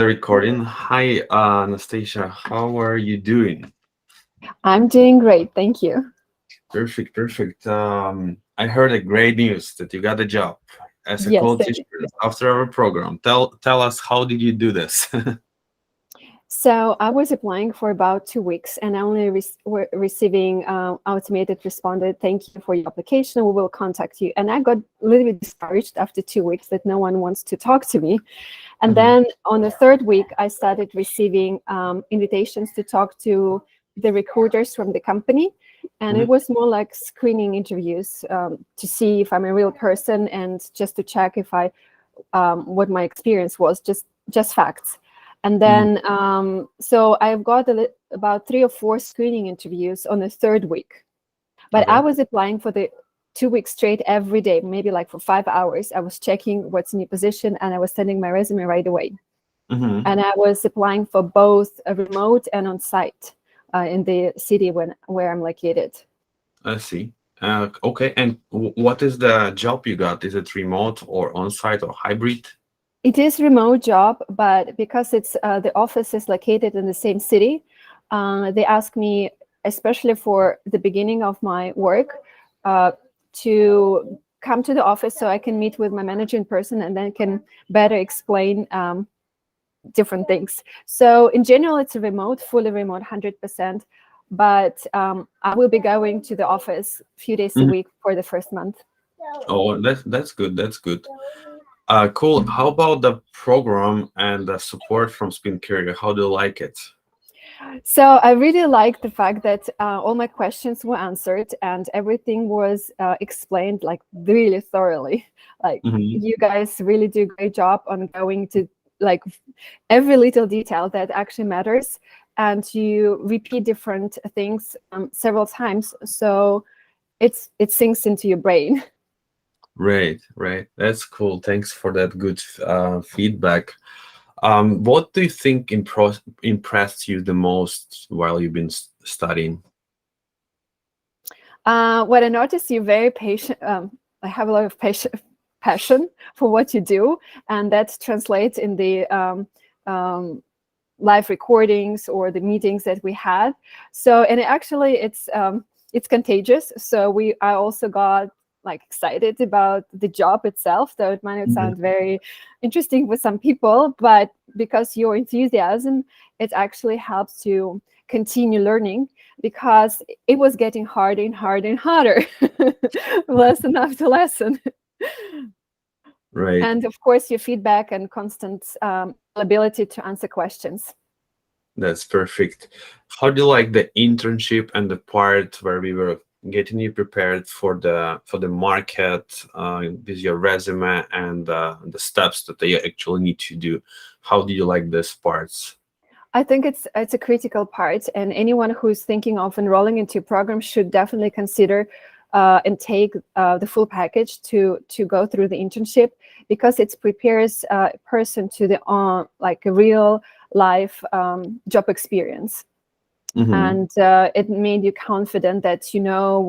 Recording. Hi, Anastasia. How are you doing? I'm doing great, thank you. Perfect, perfect. I heard a great news that you got a job as a Yes. quality assurance after our program. Tell us, how did you do this? So I was applying for about 2 weeks, and I only were receiving automated responded, "Thank you for your application. We will contact you." And I got a little bit discouraged after 2 weeks that no one wants to talk to me. And Mhm. then on the third week, I started receiving invitations to talk to the recruiters from the company. And Mhm. it was more like screening interviews to see if I'm a real person and just to check if I what my experience was, just facts. And Mhm. then so I've got about 3 or 4 screening interviews on the third week. But I Okay. was applying for the 2 weeks straight every day, maybe like for 5 hours. I was checking what's in your position, and I was sending my resume right away. Mhm. And I was applying for both a remote and on site in the city where I'm located. I see. Okay. And what is the job you got? Is it remote or on-site or hybrid? It is remote job, but because it's the office is located in the same city, they asked me, especially for the beginning of my work, uh, to come to the office so I can meet with my manager in person and then can better explain different things. So in general, it's a remote, fully remote, 100%. But I will be going to the office a few days a Mhm. week for the first month. Oh, that's good. That's good. Cool. How about the program and the support from Spin Carrier? How do you like it? So I really like the fact that all my questions were answered and everything was explained like really thoroughly. Like Mhm. you guys really do a great job on going to like every little detail that actually matters, and you repeat different things several times, so it sinks into your brain. Right, right. That's cool. Thanks for that good feedback. What do you think impressed you the most while you've been studying? What I noticed, you're very patient. I have a lot of passion for what you do, and that translates in the um, live recordings or the meetings that we had. So, and actually, it's contagious. So I also got like excited about the job itself, though it might not Mhm. sound very interesting with some people, but because your enthusiasm, it actually helps to continue learning, because it was getting harder and harder and harder, lesson after lesson. Right. And of course, your feedback and constant ability to answer questions. That's perfect. How do you like the internship and the part where we were getting you prepared for the market with your resume and the steps that you actually need to do? How do you like these parts? I think it's a critical part, and anyone who's thinking of enrolling into a program should definitely consider and take the full package to go through the internship, because it prepares a person to the like a real life job experience, Hmm. and it made you confident that you know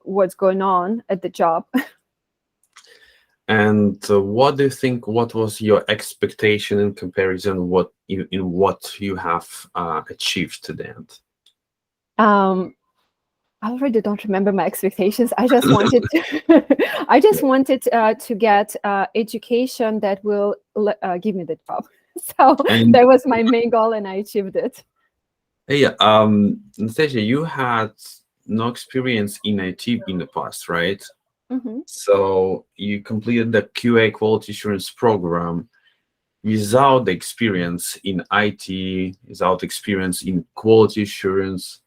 what's going on at the job. And what do you think? What was your expectation in comparison what you have achieved to the end? um, I already don't remember my expectations. I just wanted to, I just wanted to get education that will give me the job. So And that was my main goal, and I achieved it. hey, Nastasia, you had no experience in IT in the past, right? Hmm. So you completed the QA quality assurance program without the experience in IT, without experience in quality assurance.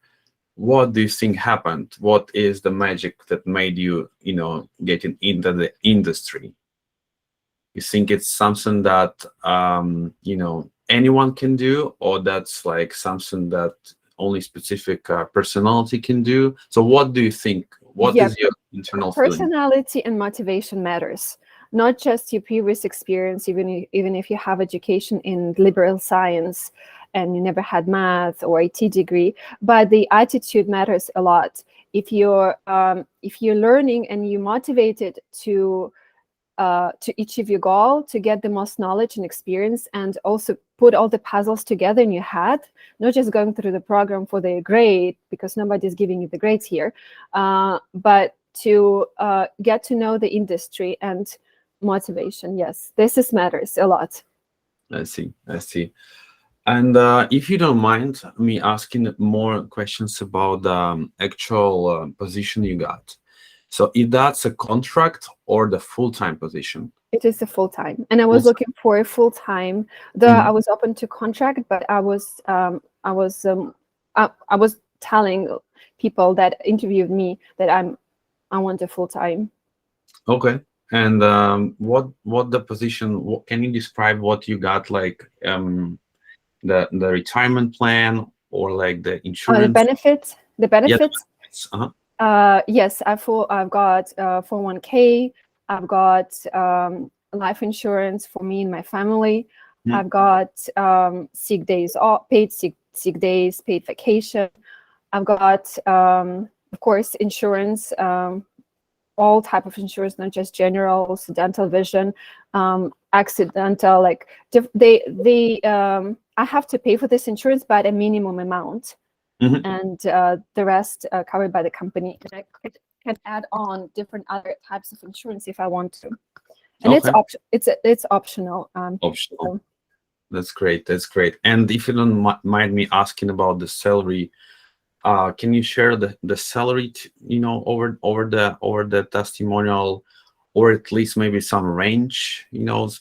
What do you think happened? What is the magic that made you, getting into the industry? You think it's something that anyone can do, or that's like something that only specific personality can do? So what do you think? What Yeah, is your internal feeling? personality and motivation matters. Not just your previous experience, even if you have education in liberal science and you never had math or IT degree, but the attitude matters a lot. If you're learning and you're motivated to to achieve your goal, to get the most knowledge and experience, and also put all the puzzles together in your head, not just going through the program for the grade, because nobody's giving you the grades here, but to get to know the industry and motivation. Yes, this matters a lot. I see. I see. And if you don't mind me asking more questions about the actual position you got. So if that's a contract or the full-time position? It is a full-time, and I was Full-time. looking for a full-time. Though I was open to contract, but I was telling people that interviewed me that I want a full-time. Okay. And what the position? Can you describe what you got, like the retirement plan or like the The insurance? benefits. The Yeah. benefits. Yes, I've got 401k. I've got life insurance for me and my family. I've got sick days off, paid sick days, paid vacation. I've got, of course, insurance, all type of insurance, not just general, also dental, vision, accidental. Like I have to pay for this insurance by a minimum amount. And the rest covered by the company. And I can add on different other types of insurance if I want to. And it's optional. Optional. That's great. That's great. And if you don't mind me asking about the salary, can you share the salary, over the testimonial, or at least maybe some range,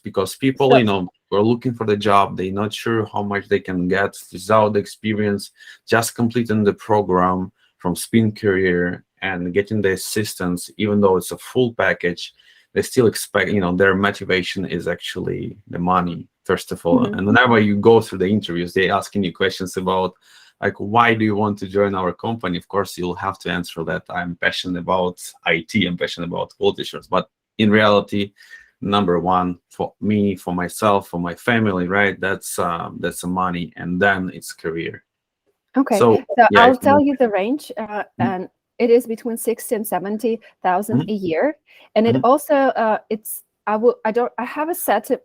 because people, are looking for the job. They're not sure how much they can get without the experience, just completing the program from Spin Career and getting the assistance, even though it's a full package. They still expect, their motivation is actually the money, first of all. And whenever you go through the interviews, they asking you questions about, like, why do you want to join our company? Of course, you'll have to answer that I'm passionate about IT, I'm passionate about quality assurance. But in reality, number one, for me, for myself, for my family, right? That's the money, and then it's career. Okay, so yeah, I'll tell you the range, and it is between 60 and 70,000 a year, and it also I have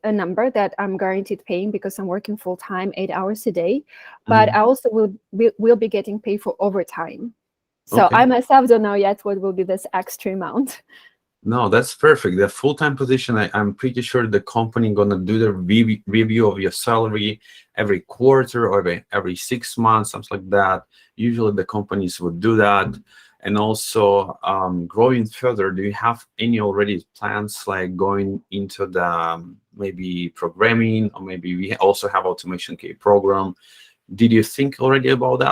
a number that I'm guaranteed paying because I'm working full time, 8 hours a day, but I also will be getting paid for overtime. So I myself don't know yet what will be this extra amount. No, that's perfect. The full-time position, I'm pretty sure the company gonna do the review of your salary every quarter or every 6 months, something like that. Usually the companies would do that. And also, growing further, do you have any already plans, like going into the maybe programming, or maybe we also have automation K program? Did you think already about that?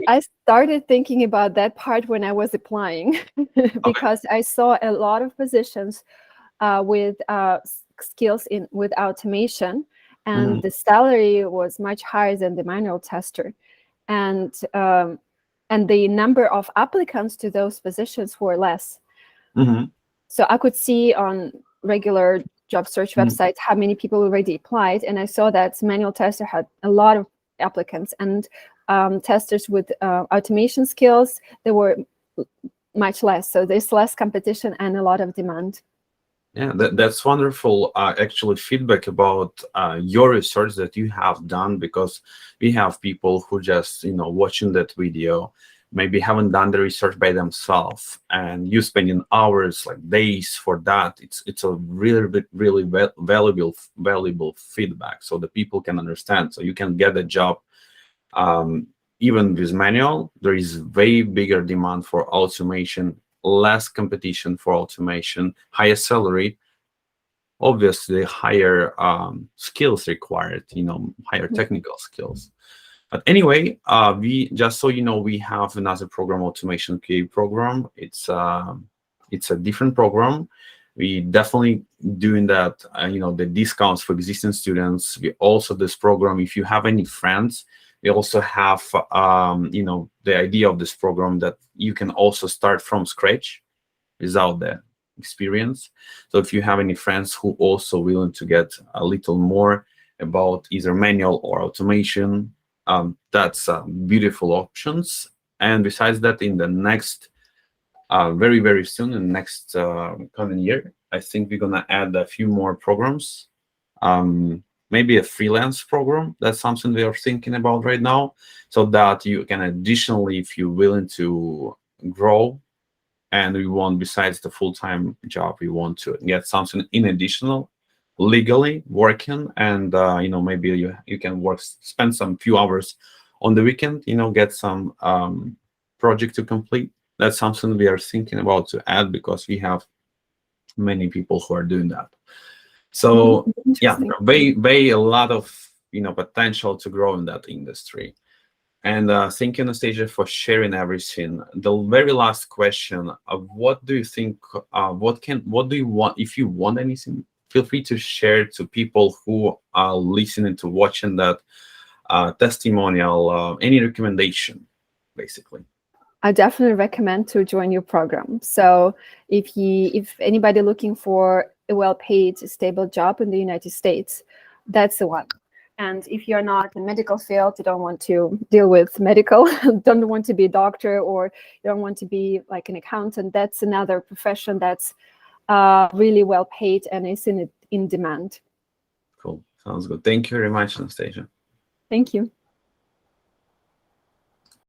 I started thinking about that part when I was applying because I saw a lot of positions with skills with automation, and the salary was much higher than the manual tester, and the number of applicants to those positions were less. So I could see on regular job search websites how many people already applied, and I saw that manual tester had a lot of applicants, and testers with automation skills, there were much less. So there's less competition and a lot of demand. Yeah, that's wonderful. Actually, feedback about your research that you have done, because we have people who just watching that video, maybe haven't done the research by themselves, and you spending hours, like days, for that. It's a really valuable feedback, so the people can understand, so you can get a job. Even with manual, there is way bigger demand for automation, less competition for automation, higher salary, obviously higher skills required, higher technical skills. But anyway, we just so we have another program, Automation K program. It's a different program. We definitely doing that, the discounts for existing students. We also, this program, if you have any friends, we also have the idea of this program that you can also start from scratch without the experience. So if you have any friends who also willing to get a little more about either manual or automation, that's beautiful options. And besides that, in the next very soon, in the next coming year, I think we're gonna add a few more programs. Maybe a freelance program. That's something we are thinking about right now, so that you can additionally, if you're willing to grow, and we want, besides the full-time job, we want to get something in additional, legally working, and maybe you can spend some few hours on the weekend, get some project to complete. That's something we are thinking about to add, because we have many people who are doing that. So yeah, very a lot of potential to grow in that industry. And thank you, Anastasia, for sharing everything. The very last question: what do you think? What do you want? If you want anything, feel free to share to people who are listening to watching that testimonial. Any recommendation, basically. I definitely recommend to join your program. So if anybody looking for a well-paid, stable job in the United States, that's the one. And if you're not in the medical field, you don't want to deal with medical, don't want to be a doctor, or you don't want to be like an accountant, that's another profession that's really well paid and is in demand. Cool. Sounds good. Thank you very much, Anastasia. Thank you.